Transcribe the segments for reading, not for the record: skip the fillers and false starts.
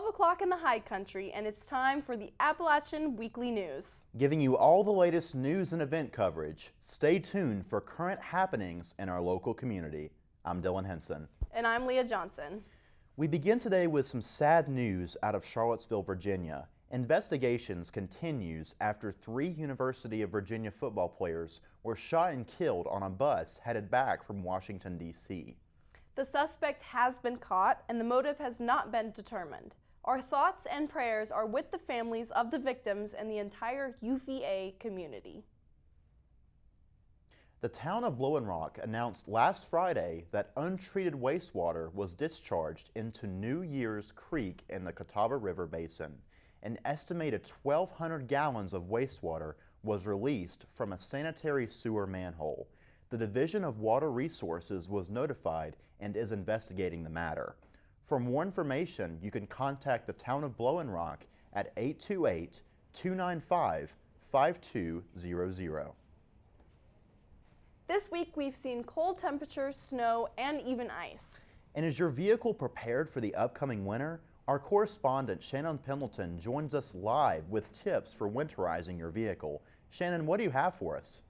o'clock in the high country, and it's time for the Appalachian Weekly News. Giving you all the latest news and event coverage. Stay tuned for current happenings in our local community. I'm Dylan Henson. And I'm Lea Johnson. We begin today with some sad news out of Charlottesville, Virginia. Investigations continues after 3 University of Virginia football players were shot and killed on a bus headed back from Washington, D.C. The suspect has been caught and the motive has not been determined. Our thoughts and prayers are with the families of the victims and the entire UVA community. The town of Blowing Rock announced last Friday that untreated wastewater was discharged into New Year's Creek in the Catawba River Basin. An estimated 1,200 gallons of wastewater was released from a sanitary sewer manhole. The Division of Water Resources was notified and is investigating the matter. For more information, you can contact the town of Blowing Rock at 828-295-5200. This week we've seen cold temperatures, snow, and even ice. And is your vehicle prepared for the upcoming winter? Our correspondent Shannon Pendleton joins us live with tips for winterizing your vehicle. Shannon, what do you have for us?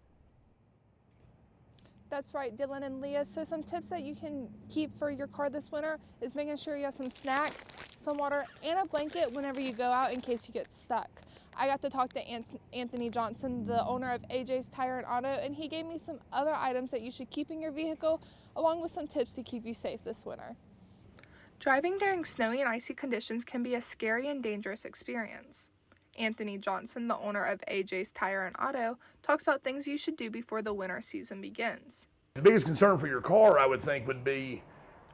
That's right, Dylan and Lea. So some tips that you can keep for your car this winter is making sure you have some snacks, some water, and a blanket whenever you go out in case you get stuck. I got to talk to Anthony Johnson, the owner of AJ's Tire and Auto, and he gave me some other items that you should keep in your vehicle, along with some tips to keep you safe this winter. Driving during snowy and icy conditions can be a scary and dangerous experience. Anthony Johnson, the owner of AJ's Tire and Auto, talks about things you should do before the winter season begins. The biggest concern for your car, I would think, would be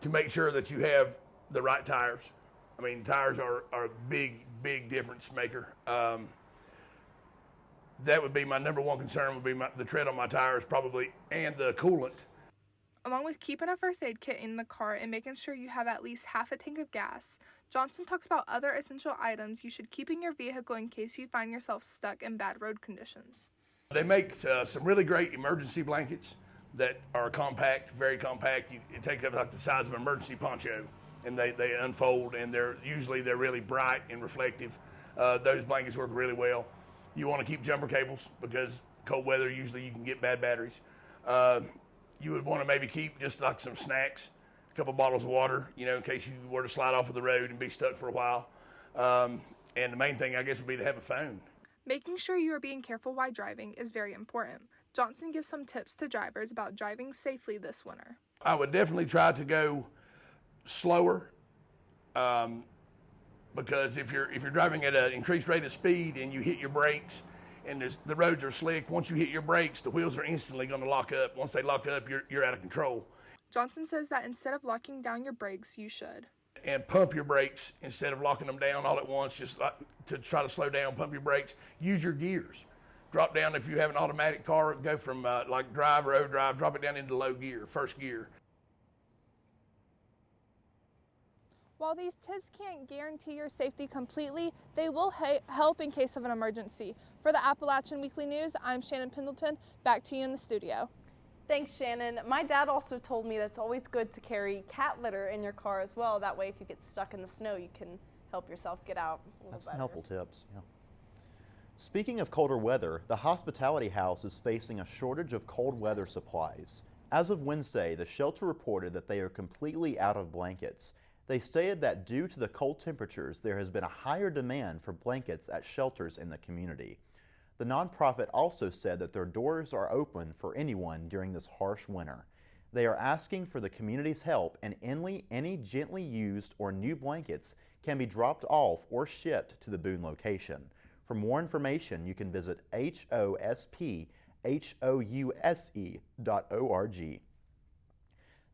to make sure that you have the right tires. I mean, tires are a big difference maker. That would be my number one concern, would be the tread on my tires probably, and the coolant. Along with keeping a first aid kit in the car and making sure you have at least half a tank of gas, Johnson talks about other essential items you should keep in your vehicle in case you find yourself stuck in bad road conditions. They make some really great emergency blankets that are compact, very compact. It takes up like the size of an emergency poncho, and they unfold, and they're really bright and reflective. Those blankets work really well. You want to keep jumper cables because cold weather, usually you can get bad batteries. You would want to maybe keep just like some snacks, a couple bottles of water, in case you were to slide off of the road and be stuck for a while. And the main thing, I guess, would be to have a phone. Making sure you are being careful while driving is very important. Johnson gives some tips to drivers about driving safely this winter. I would definitely try to go slower, because if you're driving at an increased rate of speed and you hit your brakes, and the roads are slick, once you hit your brakes, the wheels are instantly going to lock up. Once they lock up, you're out of control. Johnson says that instead of locking down your brakes, you should. And pump your brakes instead of locking them down all at once, just like to try to slow down, pump your brakes. Use your gears. Drop down, if you have an automatic car, go from like drive, road drive, drop it down into low gear, first gear. While these tips can't guarantee your safety completely, they will help in case of an emergency. For the Appalachian Weekly News, I'm Shannon Pendleton. Back to you in the studio. Thanks, Shannon. My dad also told me that it's always good to carry cat litter in your car as well. That way, if you get stuck in the snow, you can help yourself get out a little That's better. helpful tips, yeah. Speaking of colder weather, the Hospitality House is facing a shortage of cold weather supplies. As of Wednesday, the shelter reported that they are completely out of blankets. They stated that due to the cold temperatures, there has been a higher demand for blankets at shelters in the community. The nonprofit also said that their doors are open for anyone during this harsh winter. They are asking for the community's help, and any gently used or new blankets can be dropped off or shipped to the Boone location. For more information, you can visit hosphouse.org.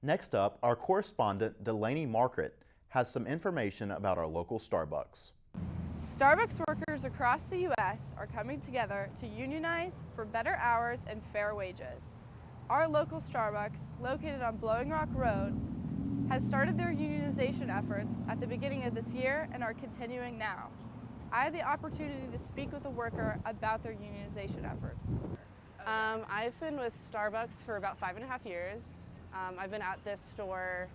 Next up, our correspondent Delaney Margaret has some information about our local Starbucks. Starbucks workers across the U.S. are coming together to unionize for better hours and fair wages. Our local Starbucks, located on Blowing Rock Road, has started their unionization efforts at the beginning of this year and are continuing now. I had the opportunity to speak with a worker about their unionization efforts. I've been with Starbucks for about 5.5 years. I've been at this store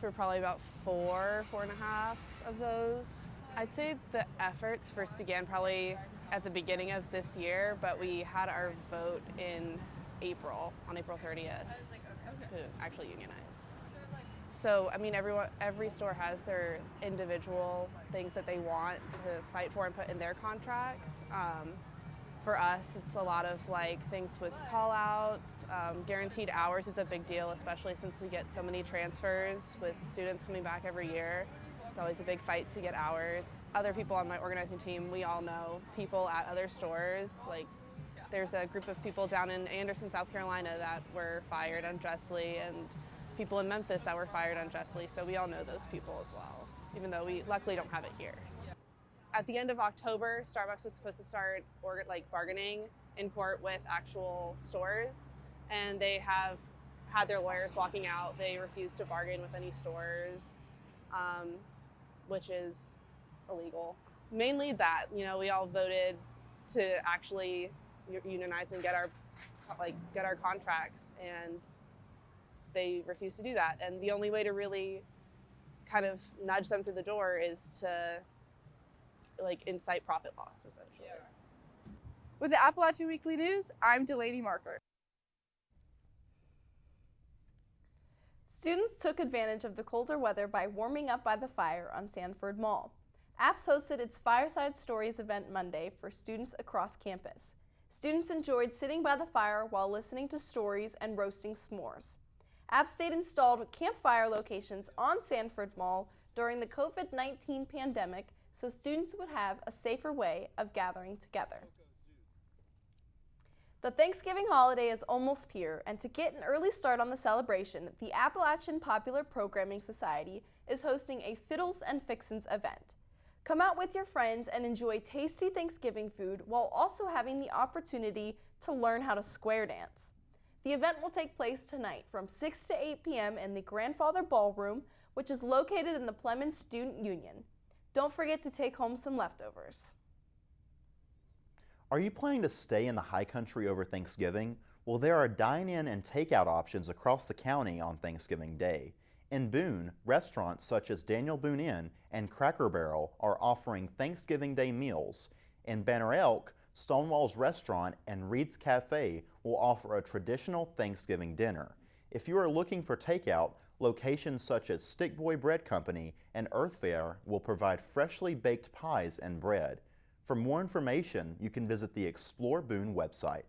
for probably about 4.5. of those. I'd say the efforts first began probably at the beginning of this year, but we had our vote in April, on April 30th, to actually unionize. So, I mean, every store has their individual things that they want to fight for and put in their contracts. For us, it's a lot of like things with call-outs. Guaranteed hours is a big deal, especially since we get so many transfers with students coming back every year. It's always a big fight to get hours. Other people on my organizing team, we all know people at other stores. Like, there's a group of people down in Anderson, South Carolina that were fired unjustly, and people in Memphis that were fired unjustly. So we all know those people as well, even though we luckily don't have it here. At the end of October, Starbucks was supposed to start bargaining in court with actual stores, and they have had their lawyers walking out. They refused to bargain with any stores, which is illegal. Mainly that, we all voted to actually unionize and get our contracts, and they refused to do that. And the only way to really kind of nudge them through the door is to incite profit loss, essentially. With the Appalachian Weekly News, I'm Delaney Marker. Students took advantage of the colder weather by warming up by the fire on Sanford Mall. APPS hosted its Fireside Stories event Monday for students across campus. Students enjoyed sitting by the fire while listening to stories and roasting s'mores. App State installed campfire locations on Sanford Mall during the COVID-19 pandemic so students would have a safer way of gathering together. The Thanksgiving holiday is almost here, and to get an early start on the celebration, the Appalachian Popular Programming Society is hosting a Fiddles and Fixins event. Come out with your friends and enjoy tasty Thanksgiving food while also having the opportunity to learn how to square dance. The event will take place tonight from 6 to 8 p.m. in the Grandfather Ballroom, which is located in the Plemons Student Union. Don't forget to take home some leftovers. Are you planning to stay in the high country over Thanksgiving? Well, there are dine-in and takeout options across the county on Thanksgiving Day. In Boone, restaurants such as Daniel Boone Inn and Cracker Barrel are offering Thanksgiving Day meals. In Banner Elk, Stonewall's Restaurant and Reed's Cafe will offer a traditional Thanksgiving dinner. If you are looking for takeout, locations such as Stick Boy Bread Company and Earth Fare will provide freshly baked pies and bread. For more information, you can visit the Explore Boone website.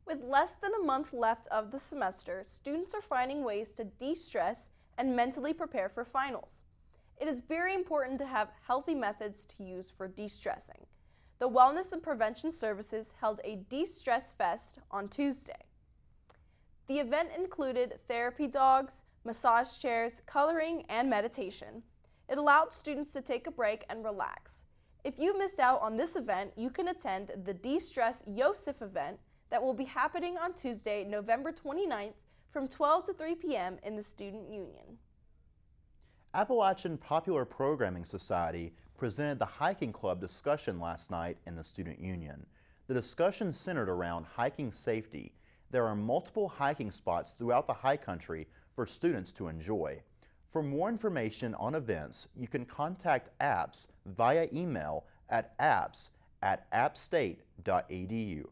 With less than a month left of the semester, students are finding ways to de-stress and mentally prepare for finals. It is very important to have healthy methods to use for de-stressing. The Wellness and Prevention Services held a de-stress fest on Tuesday. The event included therapy dogs, massage chairs, coloring, and meditation. It allowed students to take a break and relax. If you missed out on this event, you can attend the De-Stress Yosef event that will be happening on Tuesday, November 29th from 12 to 3 p.m. in the Student Union. Appalachian Popular Programming Society presented the Hiking Club discussion last night in the Student Union. The discussion centered around hiking safety. There are multiple hiking spots throughout the high country for students to enjoy. For more information on events, you can contact APPS via email at apps@appstate.edu.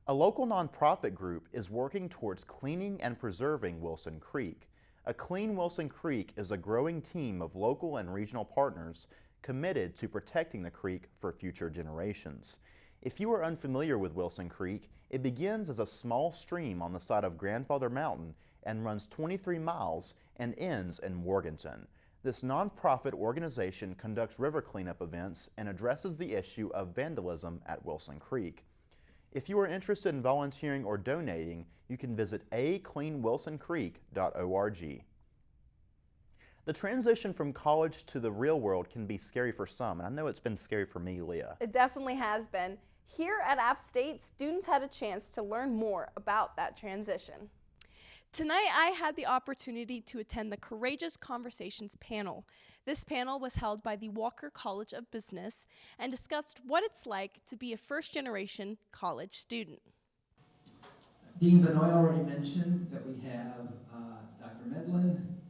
A local nonprofit group is working towards cleaning and preserving Wilson Creek. A Clean Wilson Creek is a growing team of local and regional partners committed to protecting the creek for future generations. If you are unfamiliar with Wilson Creek, it begins as a small stream on the side of Grandfather Mountain and runs 23 miles and ends in Morganton. This nonprofit organization conducts river cleanup events and addresses the issue of vandalism at Wilson Creek. If you are interested in volunteering or donating, you can visit acleanwilsoncreek.org. The transition from college to the real world can be scary for some, and I know it's been scary for me, Lea. It definitely has been. Here at App State, students had a chance to learn more about that transition. Tonight, I had the opportunity to attend the Courageous Conversations panel. This panel was held by the Walker College of Business and discussed what it's like to be a first-generation college student. Dean Benoit already mentioned that we have Dr. Medlin,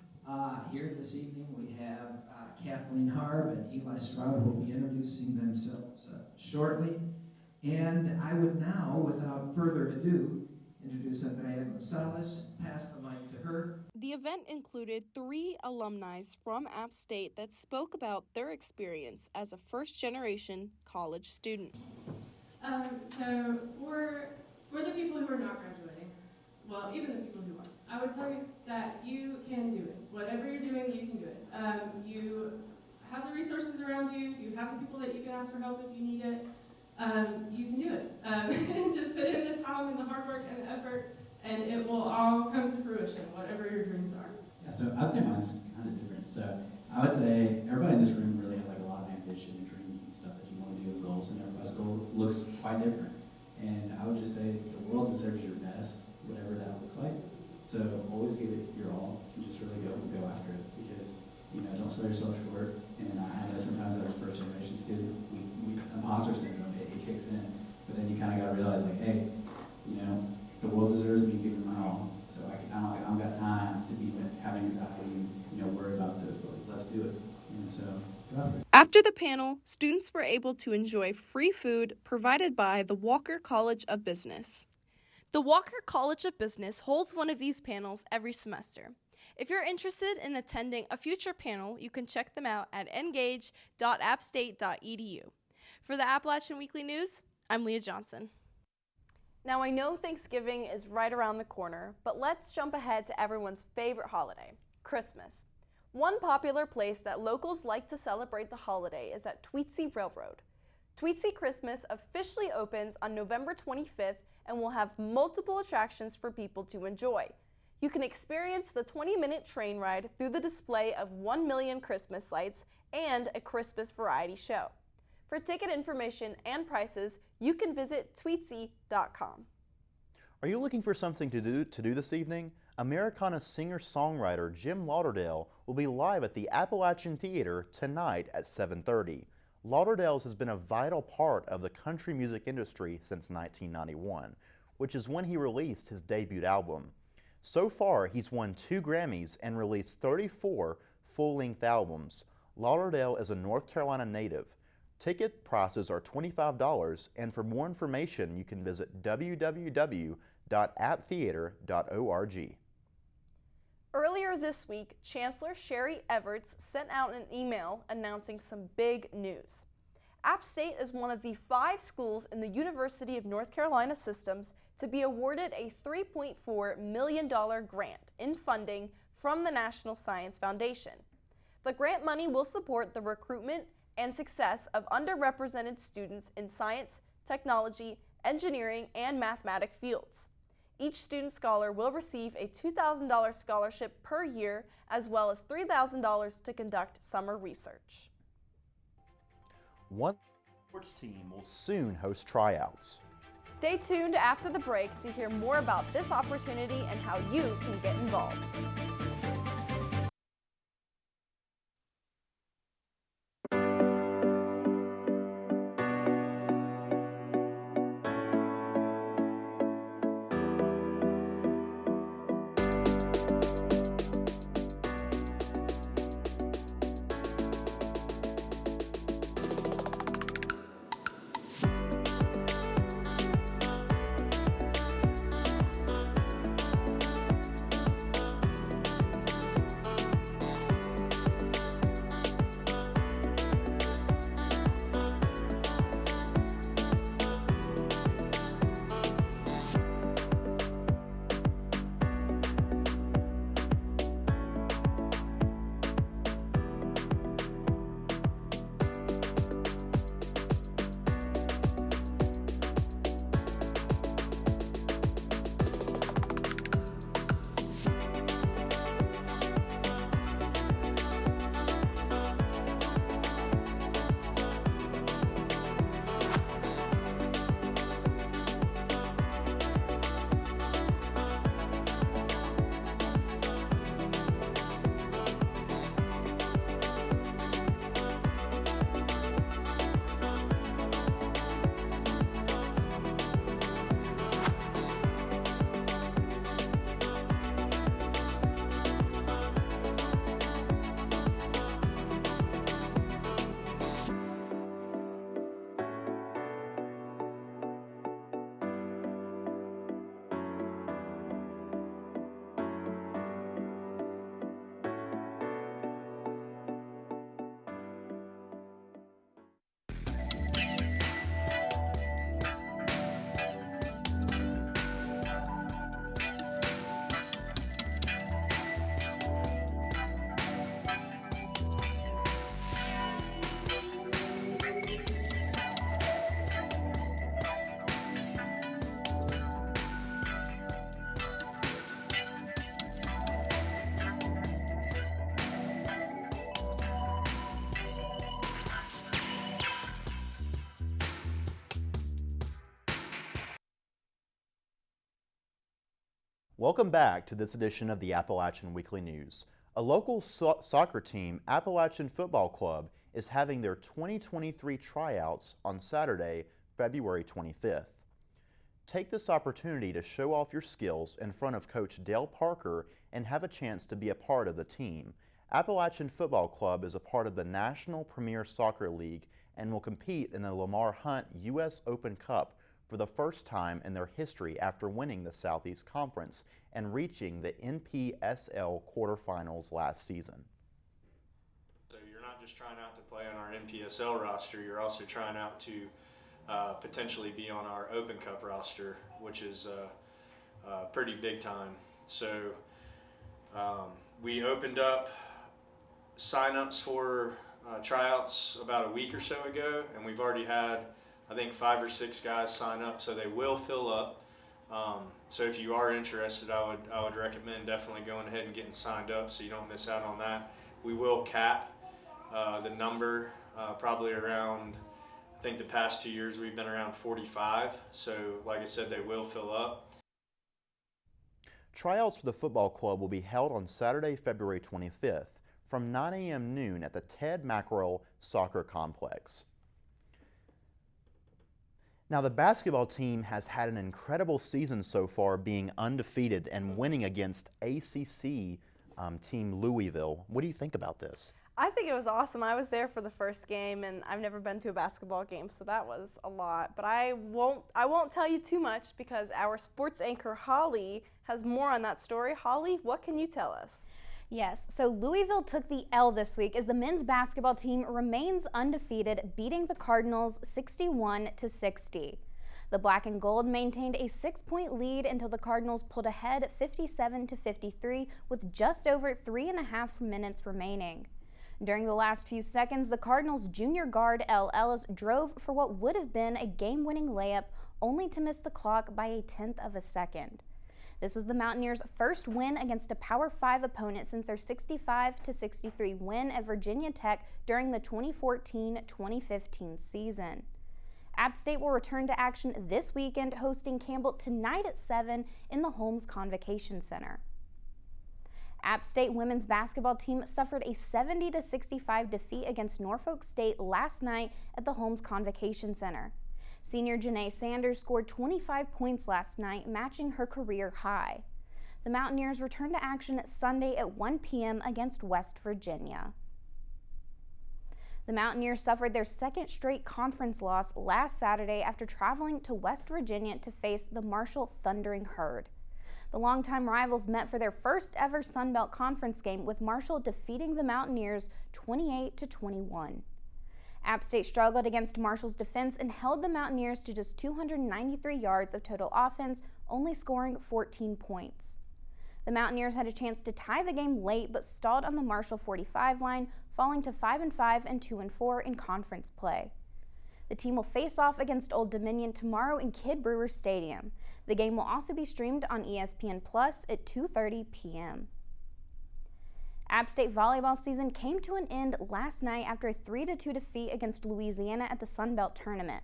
Here this evening we have Kathleen Harb and Eli Stroud who will be introducing themselves shortly. And I would now, without further ado, introduce Andrea Gonzalez, pass the mic to her. The event included 3 alumni from App State that spoke about their experience as a first-generation college student. So for the people who are not graduating, well, even the people who are, I would tell you that you can do it. Whatever you're doing, you can do it. You have the resources around you. You have the people that you can ask for help if you need it. You can do it. Just put in the time and the hard work and the effort, and it will all come to fruition, whatever your dreams are. Yeah, so I would say mine's kind of different. So I would say everybody in this room really has like a lot of ambition and dreams and stuff that you want to do, goals, and everybody's goal looks quite different. And I would just say the world deserves your best, whatever that looks like. So always give it your all and just really go after it, because don't sell yourself short. And I know sometimes as a first generation student, we imposter syndrome, it kicks in. But then you kind of got to realize like, hey, the world deserves me giving my all. So I don't got time to be having anxiety, worry about this. Let's do it. And so go after it. After the panel, students were able to enjoy free food provided by the Walker College of Business. The Walker College of Business holds one of these panels every semester. If you're interested in attending a future panel, you can check them out at engage.appstate.edu. For the Appalachian Weekly News, I'm Lea Johnson. Now I know Thanksgiving is right around the corner, but let's jump ahead to everyone's favorite holiday, Christmas. One popular place that locals like to celebrate the holiday is at Tweetsie Railroad. Tweetsie Christmas officially opens on November 25th and will have multiple attractions for people to enjoy. You can experience the 20-minute train ride through the display of 1 million Christmas lights and a Christmas variety show. For ticket information and prices, you can visit tweetsie.com. Are you looking for something to do this evening? Americana singer-songwriter Jim Lauderdale will be live at the Appalachian Theater tonight at 7:30. Lauderdale's has been a vital part of the country music industry since 1991, which is when he released his debut album. So far, he's won 2 Grammys and released 34 full-length albums. Lauderdale is a North Carolina native. Ticket prices are $25, and for more information, you can visit www.apptheater.org. Earlier this week, Chancellor Sherry Everts sent out an email announcing some big news. App State is one of the 5 schools in the University of North Carolina systems to be awarded a $3.4 million grant in funding from the National Science Foundation. The grant money will support the recruitment and success of underrepresented students in science, technology, engineering, and mathematics fields. Each student scholar will receive a $2,000 scholarship per year, as well as $3,000 to conduct summer research. One sports team will soon host tryouts. Stay tuned after the break to hear more about this opportunity and how you can get involved. Welcome back to this edition of the Appalachian Weekly News. A local soccer team, Appalachian Football Club, is having their 2023 tryouts on Saturday, February 25th. Take this opportunity to show off your skills in front of Coach Dale Parker and have a chance to be a part of the team. Appalachian Football Club is a part of the National Premier Soccer League and will compete in the Lamar Hunt U.S. Open Cup for the first time in their history after winning the Southeast Conference and reaching the NPSL quarterfinals last season. So you're not just trying out to play on our NPSL roster, you're also trying out to potentially be on our Open Cup roster, which is pretty big time. So we opened up sign-ups for tryouts about a week or so ago, and we've already had, I think, 5 or 6 guys sign up, so they will fill up. So if you are interested, I would recommend definitely going ahead and getting signed up so you don't miss out on that. We will cap the number probably around, I think the past 2 years we've been around 45, so like I said, they will fill up. Tryouts for the football club will be held on Saturday, February 25th from 9 a.m. noon at the Ted Mackerel Soccer Complex. Now, the basketball team has had an incredible season so far, being undefeated and winning against ACC team Louisville. What do you think about this? I think it was awesome. I was there for the first game, and I've never been to a basketball game, so that was a lot. But I won't tell you too much because our sports anchor Holly has more on that story. Holly, what can you tell us? Yes, so Louisville took the L this week as the men's basketball team remains undefeated, beating the Cardinals 61-60. The black and gold maintained a 6-point lead until the Cardinals pulled ahead 57-53 with just over 3.5 minutes remaining. During the last few seconds, the Cardinals' junior guard L. Ellis drove for what would have been a game-winning layup, only to miss the clock by a 1/10 of a second. This was the Mountaineers' first win against a Power 5 opponent since their 65-63 win at Virginia Tech during the 2014-2015 season. App State will return to action this weekend, hosting Campbell tonight at 7 in the Holmes Convocation Center. App State women's basketball team suffered a 70-65 defeat against Norfolk State last night at the Holmes Convocation Center. Senior Janae Sanders scored 25 points last night, matching her career high. The Mountaineers return to action Sunday at 1 p.m. against West Virginia. The Mountaineers suffered their second straight conference loss last Saturday after traveling to West Virginia to face the Marshall Thundering Herd. The longtime rivals met for their first ever Sun Belt Conference game, with Marshall defeating the Mountaineers 28-21. App State struggled against Marshall's defense and held the Mountaineers to just 293 yards of total offense, only scoring 14 points. The Mountaineers had a chance to tie the game late but stalled on the Marshall 45 line, falling to 5-5 and 2-4 in conference play. The team will face off against Old Dominion tomorrow in Kidd Brewer Stadium. The game will also be streamed on ESPN Plus at 2:30 p.m. App State volleyball season came to an end last night after a 3-2 defeat against Louisiana at the Sun Belt Tournament.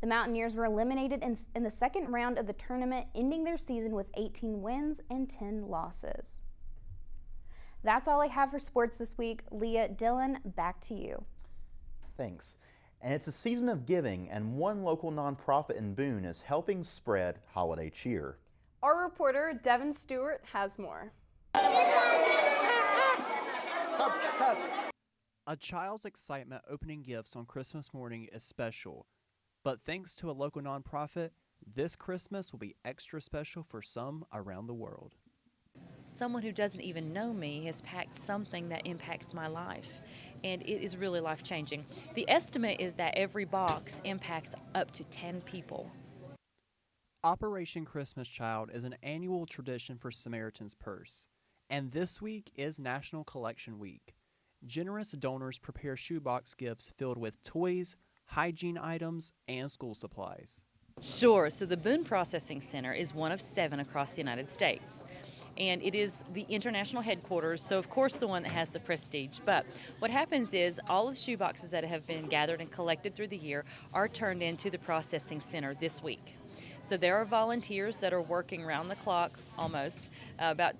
The Mountaineers were eliminated in the second round of the tournament, ending their season with 18 wins and 10 losses. That's all I have for sports this week. Leah, Dylan, back to you. Thanks. And it's a season of giving, and one local nonprofit in Boone is helping spread holiday cheer. Our reporter, Devin Stewart, has more. A child's excitement opening gifts on Christmas morning is special, but thanks to a local nonprofit, this Christmas will be extra special for some around the world. Someone who doesn't even know me has packed something that impacts my life, and it is really life-changing. The estimate is that every box impacts up to 10 people. Operation Christmas Child is an annual tradition for Samaritan's Purse, and this week is National Collection Week. Generous donors prepare shoebox gifts filled with toys, hygiene items, and school supplies. Sure, so the Boone Processing Center is one of 7 across the United States. And it is the international headquarters, so of course the one that has the prestige. But what happens is all of the shoeboxes that have been gathered and collected through the year are turned into the processing center this week. So there are volunteers that are working round the clock almost, about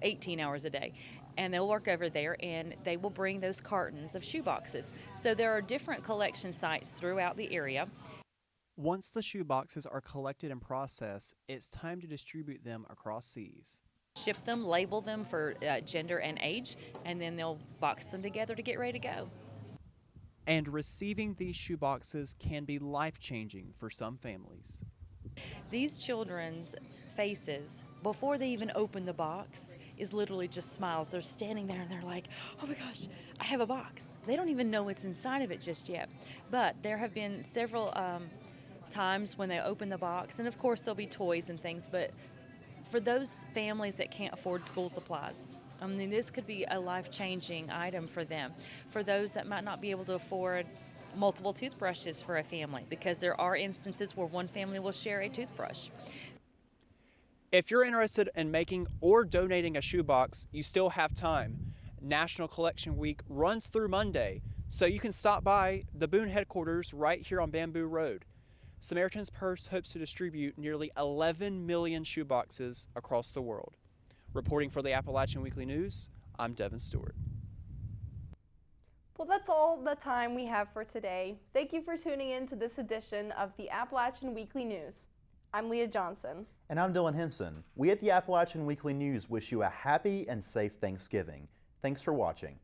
18 hours a day. And they'll work over there and they will bring those cartons of shoe boxes. So there are different collection sites throughout the area. Once the shoe boxes are collected and processed, it's time to distribute them across seas. Ship them, label them for gender and age, and then they'll box them together to get ready to go. And receiving these shoe boxes can be life-changing for some families. These children's faces, before they even open the box, is literally just smiles. They're standing there and they're like, oh my gosh, I have a box. They don't even know what's inside of it just yet. But there have been several times when they open the box, and of course there'll be toys and things, but for those families that can't afford school supplies, I mean, this could be a life-changing item for them. For those that might not be able to afford multiple toothbrushes for a family, because there are instances where one family will share a toothbrush. If you're interested in making or donating a shoebox, you still have time. National Collection Week runs through Monday, so you can stop by the Boone headquarters right here on Bamboo Road. Samaritan's Purse hopes to distribute nearly 11 million shoeboxes across the world. Reporting for the Appalachian Weekly News, I'm Devin Stewart. Well, that's all the time we have for today. Thank you for tuning in to this edition of the Appalachian Weekly News. I'm Lea Johnson. And I'm Dylan Henson. We at the Appalachian Weekly News wish you a happy and safe Thanksgiving. Thanks for watching.